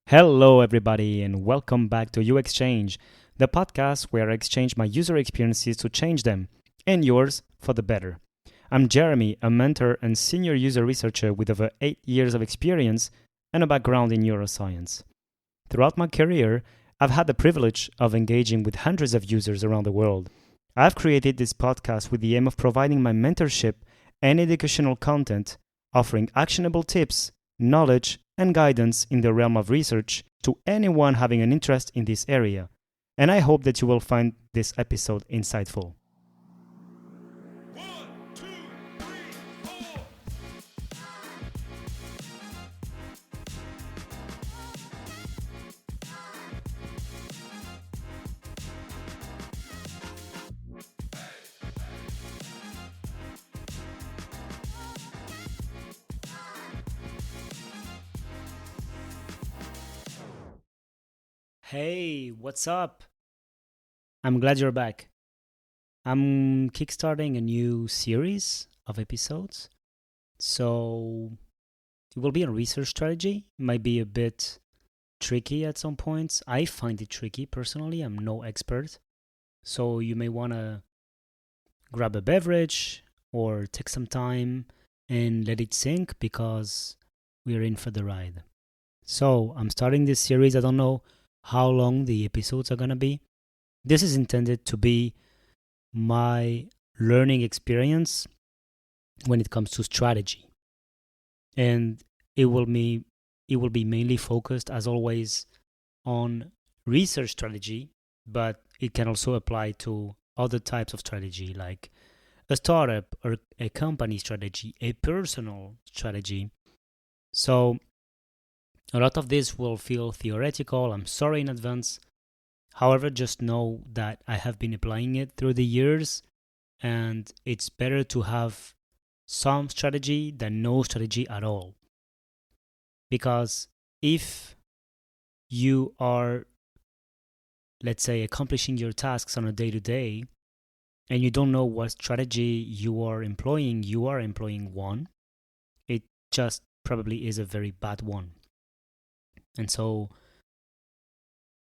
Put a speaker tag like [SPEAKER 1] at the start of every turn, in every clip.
[SPEAKER 1] Hello, everybody, and welcome back to You Exchange, the podcast where I exchange my user experiences to change them, and yours for the better. I'm Jeremy, a mentor and senior user researcher with over 8 years of experience and a background in neuroscience. Throughout my career, I've had the privilege of engaging with hundreds of users around the world. I've created this podcast with the aim of providing my mentorship and educational content, offering actionable tips, knowledge, and guidance in the realm of research to anyone having an interest in this area. And I hope that you will find this episode insightful. Hey, what's up? I'm glad you're back. I'm kickstarting a new series of episodes. So it will be on research strategy. It might be a bit tricky at some points. I find it tricky personally. I'm no expert. So you may want to grab a beverage or take some time and let it sink because we're in for the ride. So I'm starting this series. I don't know how long the episodes are going to be. This is intended to be my learning experience when it comes to strategy. And it will be mainly focused, as always, on research strategy, but it can also apply to other types of strategy like a startup or a company strategy, a personal strategy. So a lot of this will feel theoretical. I'm sorry in advance. However, just know that I have been applying it through the years, and it's better to have some strategy than no strategy at all. Because if you are, let's say, accomplishing your tasks on a day-to-day, and you don't know what strategy you are employing one, it just probably is a very bad one. And so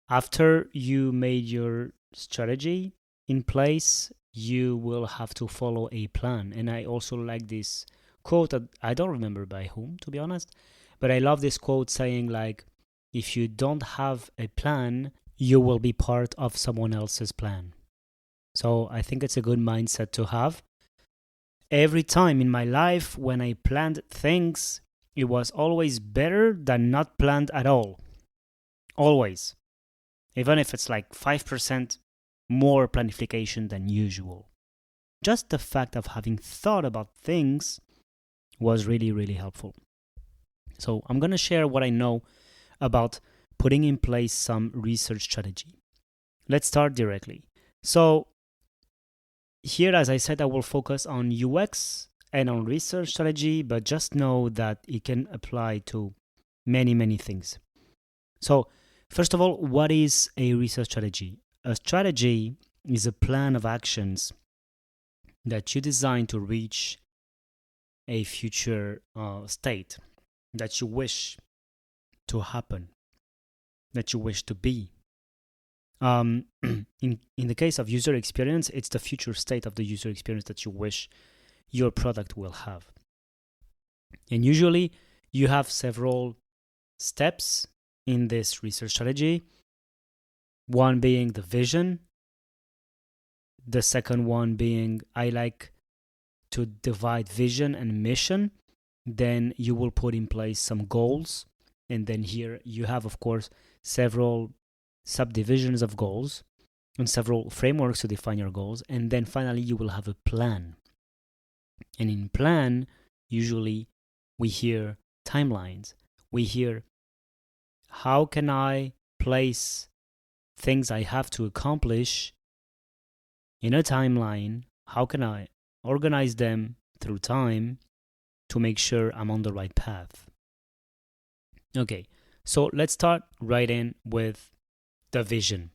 [SPEAKER 1] after you made your strategy in place, you will have to follow a plan. And I also like this quote that I don't remember by whom, to be honest, but I love this quote saying like, if you don't have a plan, you will be part of someone else's plan. So I think it's a good mindset to have. Every time in my life when I planned things, it was always better than not planned at all. Always. Even if it's like 5% more planification than usual. Just the fact of having thought about things was really, really helpful. So I'm going to share what I know about putting in place some research strategy. Let's start directly. So here, as I said, I will focus on UX and on research strategy, but just know that it can apply to many, many things. So first of all, what is a research strategy? A strategy is a plan of actions that you design to reach a future state that you wish to happen, that you wish to be. In the case of user experience, it's the future state of the user experience that you wish your product will have. And usually you have several steps in this research strategy. One being the vision. The second one being, I like to divide vision and mission. Then you will put in place some goals. And then here you have, of course, several subdivisions of goals and several frameworks to define your goals. And then finally, you will have a plan. And in plan, usually we hear timelines. We hear, how can I place things I have to accomplish in a timeline? How can I organize them through time to make sure I'm on the right path? Okay, so let's start right in with the vision.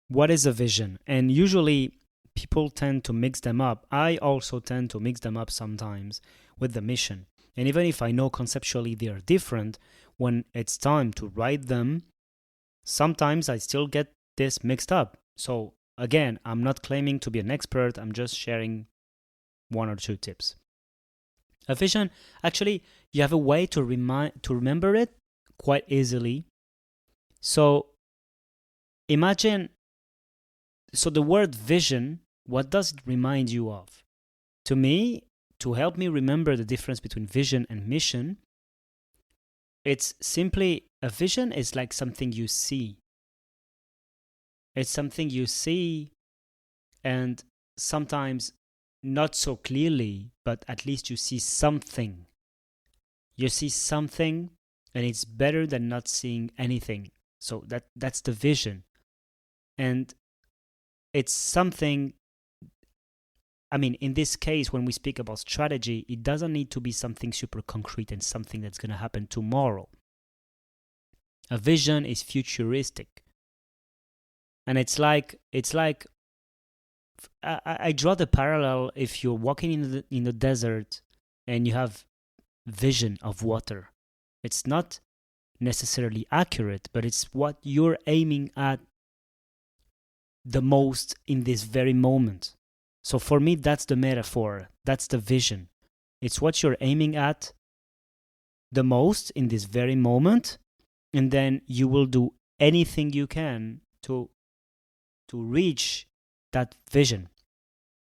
[SPEAKER 1] What is a vision? And usually people tend to mix them up. I also tend to mix them up sometimes with the mission. And even if I know conceptually they are different, when it's time to write them, sometimes I still get this mixed up. So again, I'm not claiming to be an expert, I'm just sharing one or two tips. A vision, actually, you have a way to remember it quite easily. So imagine, so the word vision, what does it remind you of? To me, to help me remember the difference between vision and mission, it's simply, a vision is like something you see. It's something you see, and sometimes not so clearly, but at least you see something. You see something, and it's better than not seeing anything. So that's the vision. And it's something, I mean, in this case, when we speak about strategy, it doesn't need to be something super concrete and something that's going to happen tomorrow. A vision is futuristic. And it's like I draw the parallel. If you're walking in the desert and you have vision of water, it's not necessarily accurate, but it's what you're aiming at the most in this very moment. So for me, that's the metaphor. That's the vision. It's what you're aiming at the most in this very moment, and then you will do anything you can to reach that vision.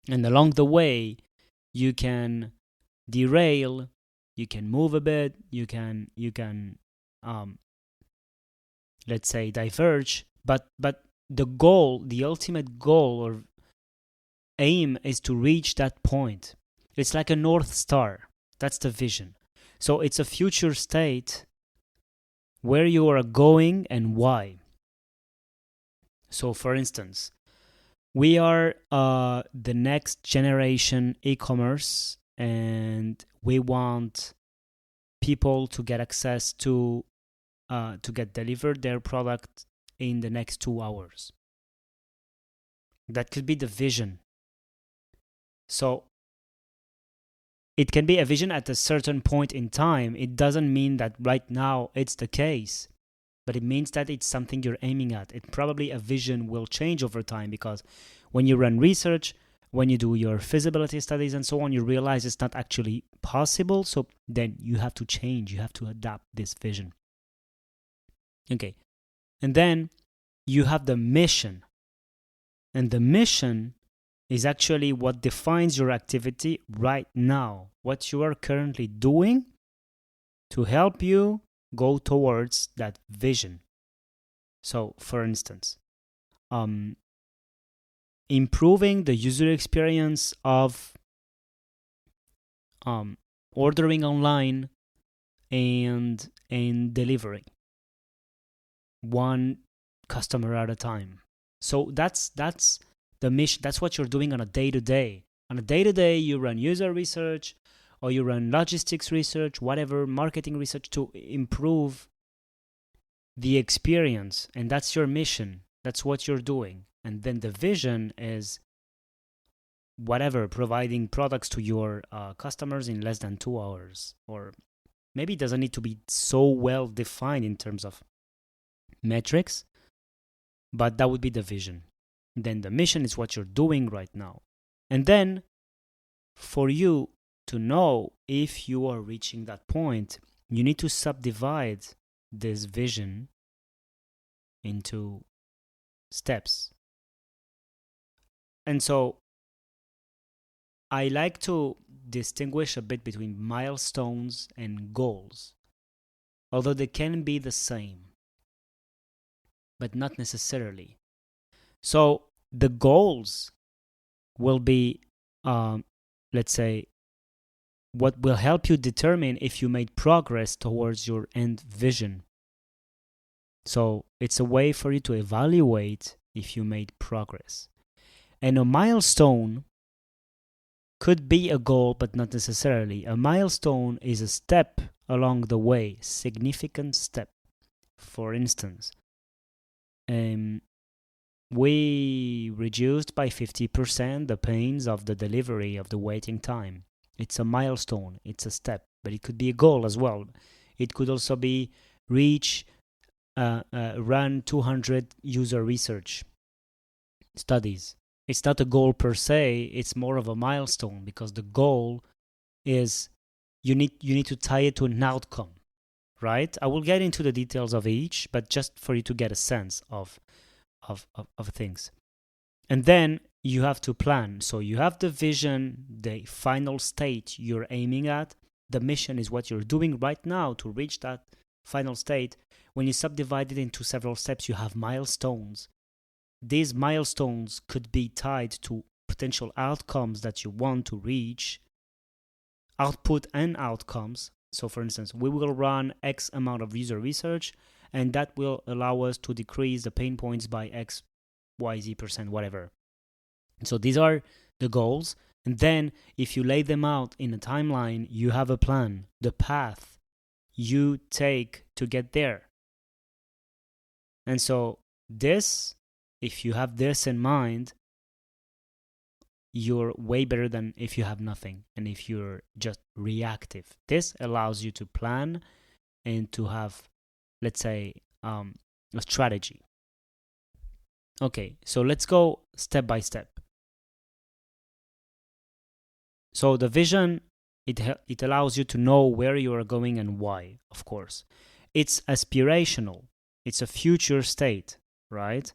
[SPEAKER 1] And along the way, you can derail, you can move a bit, you can let's say diverge, but the goal, the ultimate goal or aim is to reach that point. It's like a North Star. That's the vision. So it's a future state where you are going and why. So for instance, we are the next generation e-commerce, and we want people to get access to get delivered their product in the next 2 hours. That could be the vision. So it can be a vision at a certain point in time. It doesn't mean that right now it's the case, but it means that it's something you're aiming at. It probably, a vision will change over time, because when you run research, when you do your feasibility studies and so on, you realize it's not actually possible. So then you have to change, you have to adapt this vision. Okay. And then you have the mission. And the mission is actually what defines your activity right now, what you are currently doing to help you go towards that vision. So, for instance, improving the user experience of ordering online and delivering one customer at a time. So that's the mission. That's what you're doing on a day-to-day. On a day-to-day, you run user research, or you run logistics research, whatever, marketing research, to improve the experience. And that's your mission. That's what you're doing. And then the vision is whatever, providing products to your customers in less than 2 hours. Or maybe it doesn't need to be so well defined in terms of metrics, but that would be the vision. Then the mission is what you're doing right now. And then for you to know if you are reaching that point, you need to subdivide this vision into steps. And so I like to distinguish a bit between milestones and goals, although they can be the same, but not necessarily. So the goals will be, let's say, what will help you determine if you made progress towards your end vision. So it's a way for you to evaluate if you made progress. And a milestone could be a goal, but not necessarily. A milestone is a step along the way, significant step. For instance, we reduced by 50% the pains of the delivery, of the waiting time. It's a milestone, it's a step, but it could be a goal as well. It could also be run 200 user research studies. It's not a goal per se, it's more of a milestone, because the goal is you need to tie it to an outcome, right? I will get into the details of each, but just for you to get a sense of things. And then you have to plan. So you have the vision, the final state you're aiming at. The mission is what you're doing right now to reach that final state. When you subdivide it into several steps, you have milestones. These milestones could be tied to potential outcomes that you want to reach, output and outcomes. So for instance, we will run X amount of user research, and that will allow us to decrease the pain points by X, YZ%, whatever. So these are the goals. And then if you lay them out in a timeline, you have a plan, the path you take to get there. And so this, if you have this in mind, you're way better than if you have nothing and if you're just reactive. This allows you to plan and to have, let's say, a strategy. Okay, so let's go step by step. So the vision, it allows you to know where you are going and why, of course. It's aspirational. It's a future state, right?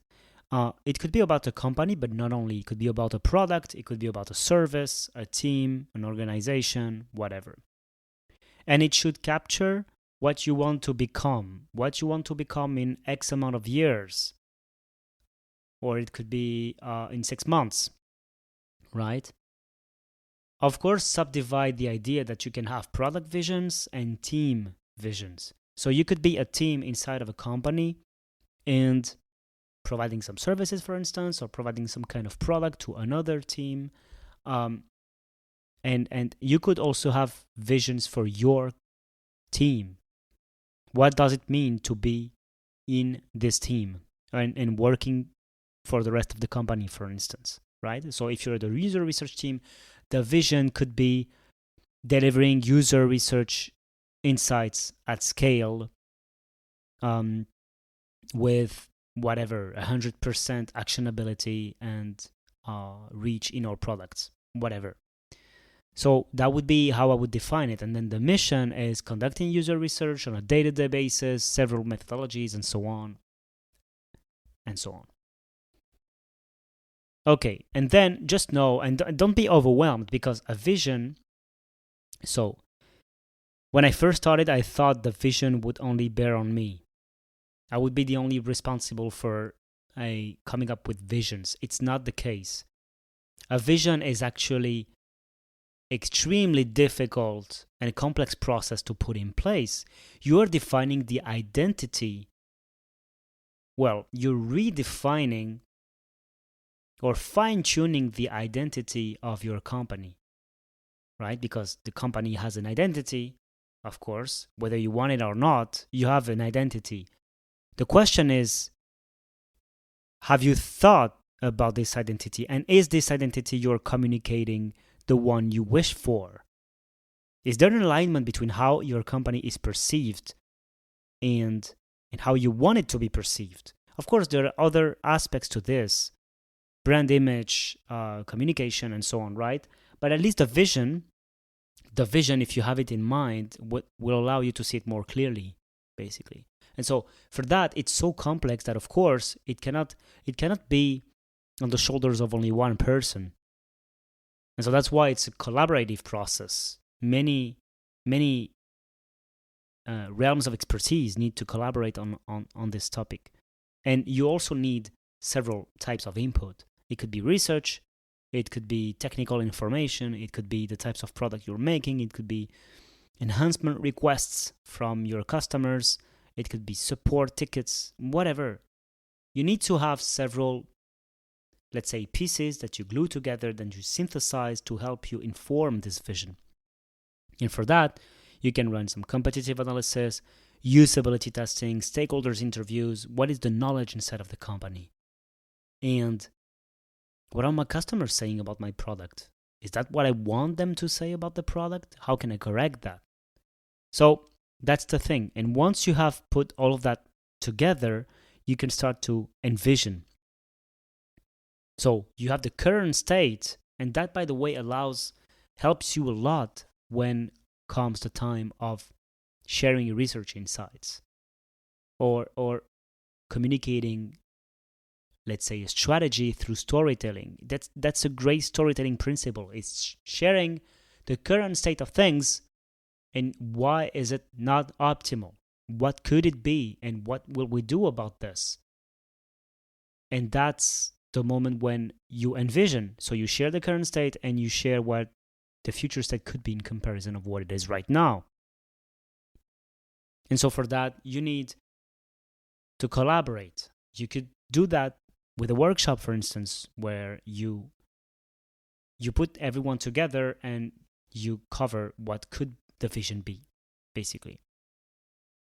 [SPEAKER 1] It could be about a company, but not only. It could be about a product. It could be about a service, a team, an organization, whatever. And it should capture what you want to become, in X amount of years. Or it could be in 6 months, right? Of course, subdivide the idea that you can have product visions and team visions. So you could be a team inside of a company and providing some services, for instance, or providing some kind of product to another team. And you could also have visions for your team. What does it mean to be in this team and working for the rest of the company, for instance, right? So if you're the user research team, the vision could be delivering user research insights at scale with whatever, 100% actionability and reach in our products, whatever. So that would be how I would define it. And then the mission is conducting user research on a day-to-day basis, several methodologies, and so on, and so on. Okay, and then just know, and don't be overwhelmed, because a vision, so when I first started, I thought the vision would only bear on me. I would be the only responsible for coming up with visions. It's not the case. A vision is actually extremely difficult and a complex process to put in place. You are defining the identity. Well, you're redefining or fine-tuning the identity of your company, right? Because the company has an identity, of course, whether you want it or not, you have an identity. The question is, have you thought about this identity? And is this identity you're communicating the one you wish for? Is there an alignment between how your company is perceived and how you want it to be perceived? Of course, there are other aspects to this, brand image, communication, and so on, right? But at least the vision, if you have it in mind, will allow you to see it more clearly, basically. And so for that, it's so complex that, of course, it cannot be on the shoulders of only one person. And so that's why it's a collaborative process. Many realms of expertise need to collaborate on this topic. And you also need several types of input. It could be research, it could be technical information, it could be the types of product you're making, it could be enhancement requests from your customers, it could be support tickets, whatever. You need to have several, let's say, pieces that you glue together, then you synthesize to help you inform this vision. And for that, you can run some competitive analysis, usability testing, stakeholders interviews. What is the knowledge inside of the company? And what are my customers saying about my product? Is that what I want them to say about the product? How can I correct that? So That's the thing. And once you have put all of that together, you can start to envision. So you have the current state, and that, by the way, helps you a lot when comes the time of sharing your research insights or communicating, let's say, a strategy through storytelling. That's a great storytelling principle. It's sharing the current state of things and why is it not optimal? What could it be? And what will we do about this? And that's the moment when you envision. So you share the current state and you share what the future state could be in comparison of what it is right now. And so for that, you need to collaborate. You could do that with a workshop, for instance, where you put everyone together and you cover what could the vision be, basically.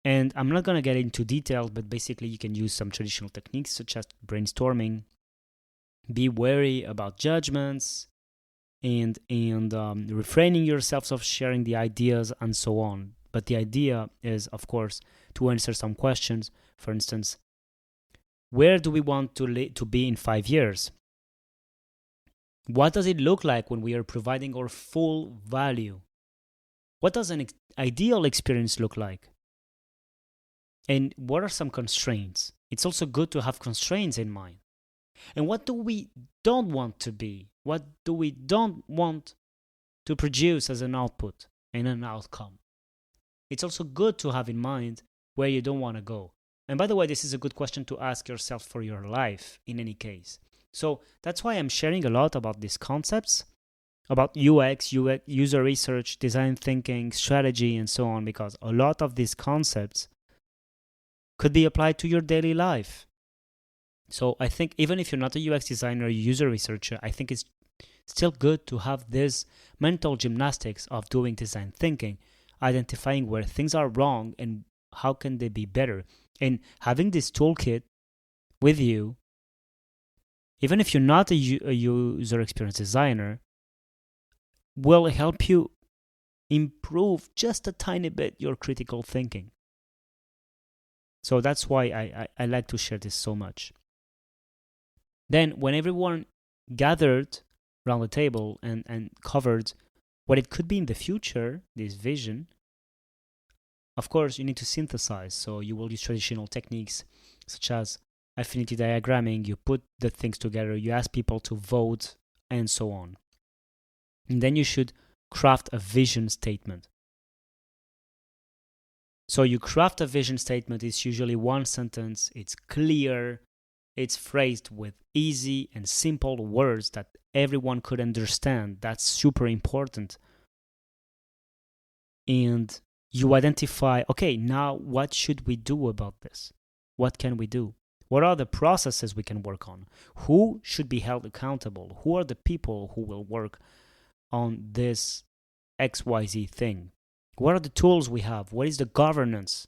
[SPEAKER 1] And I'm not going to get into details, but basically you can use some traditional techniques such as brainstorming. Be wary about judgments and refraining yourselves of sharing the ideas and so on. But the idea is, of course, to answer some questions. For instance, where do we want to be in 5 years? What does it look like when we are providing our full value? What does an ideal experience look like? And what are some constraints? It's also good to have constraints in mind. And what do we don't want to be? What do we don't want to produce as an output and an outcome? It's also good to have in mind where you don't want to go. And by the way, this is a good question to ask yourself for your life in any case. So that's why I'm sharing a lot about these concepts, about UX, user research, design thinking, strategy, and so on, because a lot of these concepts could be applied to your daily life. So I think even if you're not a UX designer, user researcher, I think it's still good to have this mental gymnastics of doing design thinking, identifying where things are wrong and how can they be better. And having this toolkit with you, even if you're not a user experience designer, will help you improve just a tiny bit your critical thinking. So that's why I like to share this so much. Then when everyone gathered around the table and covered what it could be in the future, this vision, of course, you need to synthesize. So you will use traditional techniques such as affinity diagramming. You put the things together, you ask people to vote, and so on. And then you should craft a vision statement. So you craft a vision statement. It's usually one sentence. It's clear. It's phrased with easy and simple words that everyone could understand. That's super important. And you identify, okay, now what should we do about this? What can we do? What are the processes we can work on? Who should be held accountable? Who are the people who will work on this XYZ thing? What are the tools we have? What is the governance?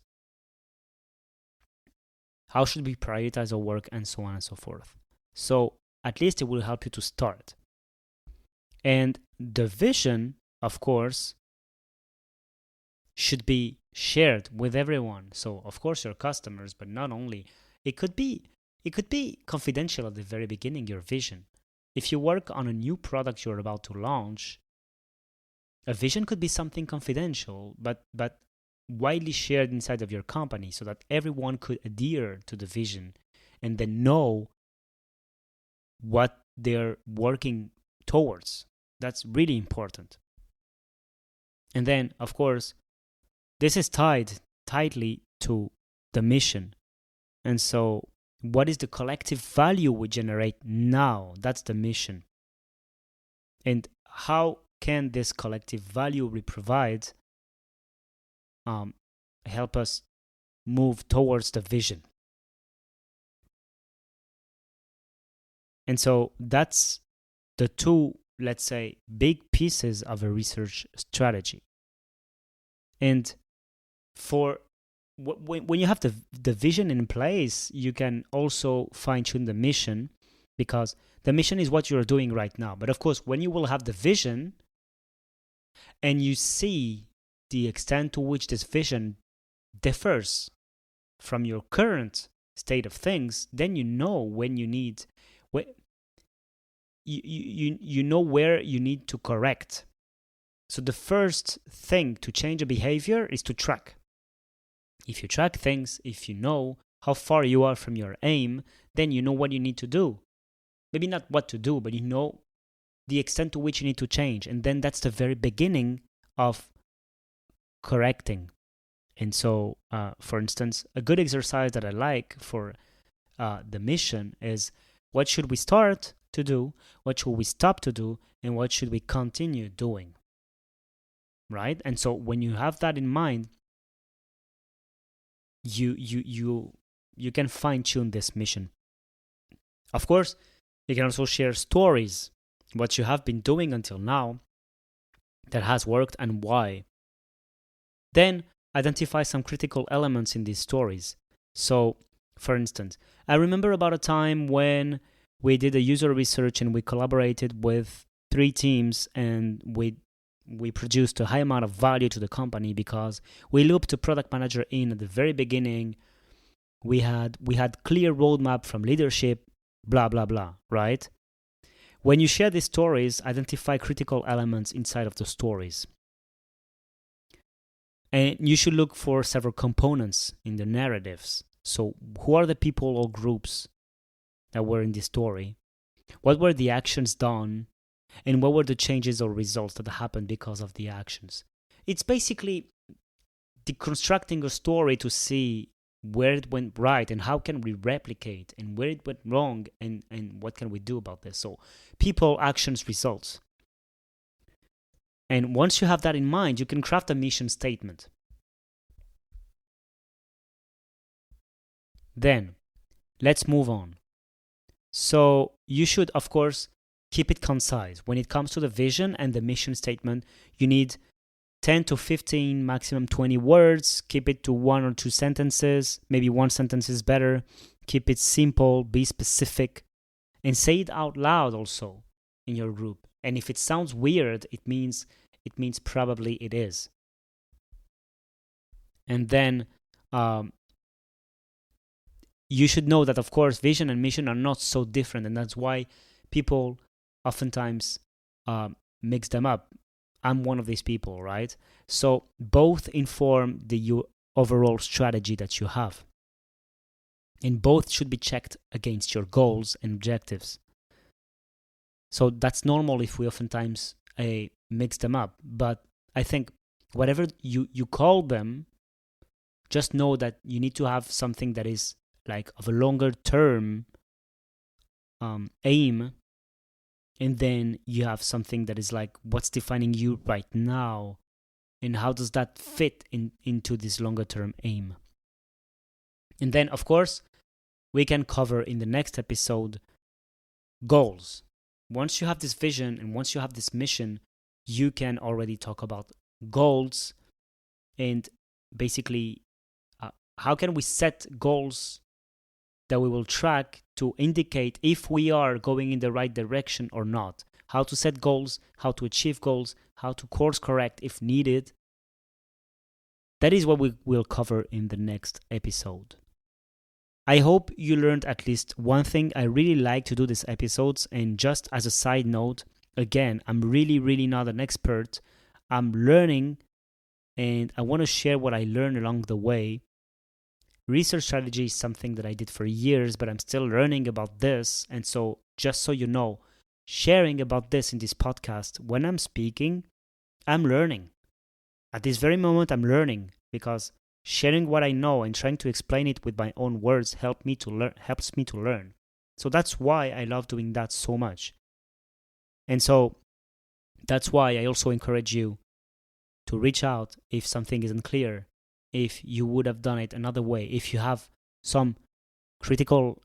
[SPEAKER 1] How should we prioritize our work, and so on and so forth? So at least it will help you to start. And the vision, of course, should be shared with everyone. So of course your customers, but not only. It could be confidential at the very beginning, your vision. If you work on a new product you're about to launch, a vision could be something confidential, but widely shared inside of your company so that everyone could adhere to the vision and then know what they're working towards. That's really important. And then, of course, this is tied tightly to the mission. And so, what is the collective value we generate now? That's the mission. And how can this collective value we provide help us move towards the vision? And so that's the two, let's say, big pieces of a research strategy. And for when you have the vision in place, you can also fine-tune the mission, because the mission is what you're doing right now. But of course, when you will have the vision and you see the extent to which this vision differs from your current state of things, then you know when you need, you know where you need to correct. So the first thing to change a behavior is to track. If you track things, if you know how far you are from your aim, then you know what you need to do. Maybe not what to do, but you know the extent to which you need to change. And then that's the very beginning of correcting. And so, for instance, a good exercise that I like for the mission is, what should we start to do, what should we stop to do, and what should we continue doing, right? And so when you have that in mind, you can fine-tune this mission. Of course, you can also share stories, what you have been doing until now that has worked and why. Then identify some critical elements in these stories. So, for instance, I remember about a time when we did a user research and we collaborated with 3 teams, and we produced a high amount of value to the company because we looped the product manager in at the very beginning. We had clear roadmap from leadership, blah, blah, blah, right? When you share these stories, identify critical elements inside of the stories. And you should look for several components in the narratives. So who are the people or groups that were in this story? What were the actions done? And what were the changes or results that happened because of the actions? It's basically deconstructing a story to see where it went right and how can we replicate, and where it went wrong, and what can we do about this. So people, actions, results. And once you have that in mind, you can craft a mission statement. Then let's move on. So you should, of course, keep it concise. When it comes to the vision and the mission statement, you need 10 to 15, maximum 20 words. Keep it to 1 or 2 sentences. Maybe 1 sentence is better. Keep it simple, be specific, and say it out loud also in your group. And if it sounds weird, it means probably it is. And then you should know that, of course, vision and mission are not so different, and that's why people oftentimes mix them up. I'm one of these people, right? So both inform the overall strategy that you have, and both should be checked against your goals and objectives. So that's normal if we oftentimes mix them up. But I think whatever you call them, just know that you need to have something that is like of a longer term aim, and then you have something that is like what's defining you right now, and how does that fit into this longer term aim. And then, of course, we can cover in the next episode goals. Once you have this vision and once you have this mission, you can already talk about goals, and basically how can we set goals that we will track to indicate if we are going in the right direction or not. How to set goals, how to achieve goals, how to course correct if needed. That is what we will cover in the next episode. I hope you learned at least one thing. I really like to do these episodes, and just as a side note, again, I'm really not an expert. I'm learning, and I want to share what I learned along the way. Research strategy is something that I did for years, but I'm still learning about this. And so, just so you know, sharing about this in this podcast, when I'm speaking, I'm learning. At this very moment, I'm learning, because sharing what I know and trying to explain it with my own words helps me to learn. So that's why I love doing that so much. And so that's why I also encourage you to reach out if something isn't clear, if you would have done it another way, if you have some critical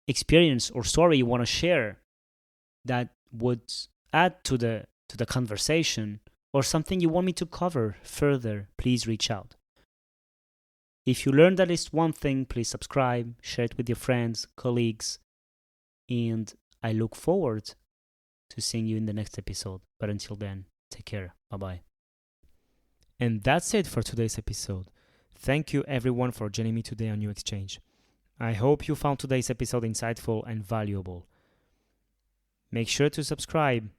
[SPEAKER 1] experience or story you want to share that would add to the conversation, or something you want me to cover further, please reach out. If you learned at least one thing, please subscribe, share it with your friends, colleagues, and I look forward to seeing you in the next episode. But until then, take care. Bye-bye. And that's it for today's episode. Thank you everyone for joining me today on New Exchange. I hope you found today's episode insightful and valuable. Make sure to subscribe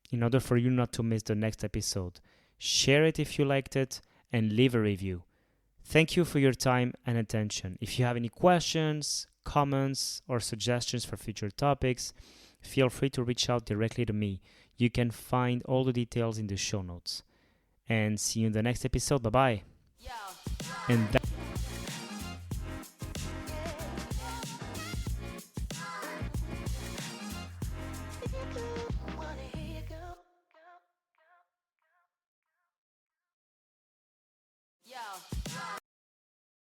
[SPEAKER 1] in order for you not to miss the next episode. Share it if you liked it and leave a review. Thank you for your time and attention. If you have any questions, comments, or suggestions for future topics, feel free to reach out directly to me. You can find all the details in the show notes. And see you in the next episode. Bye-bye. And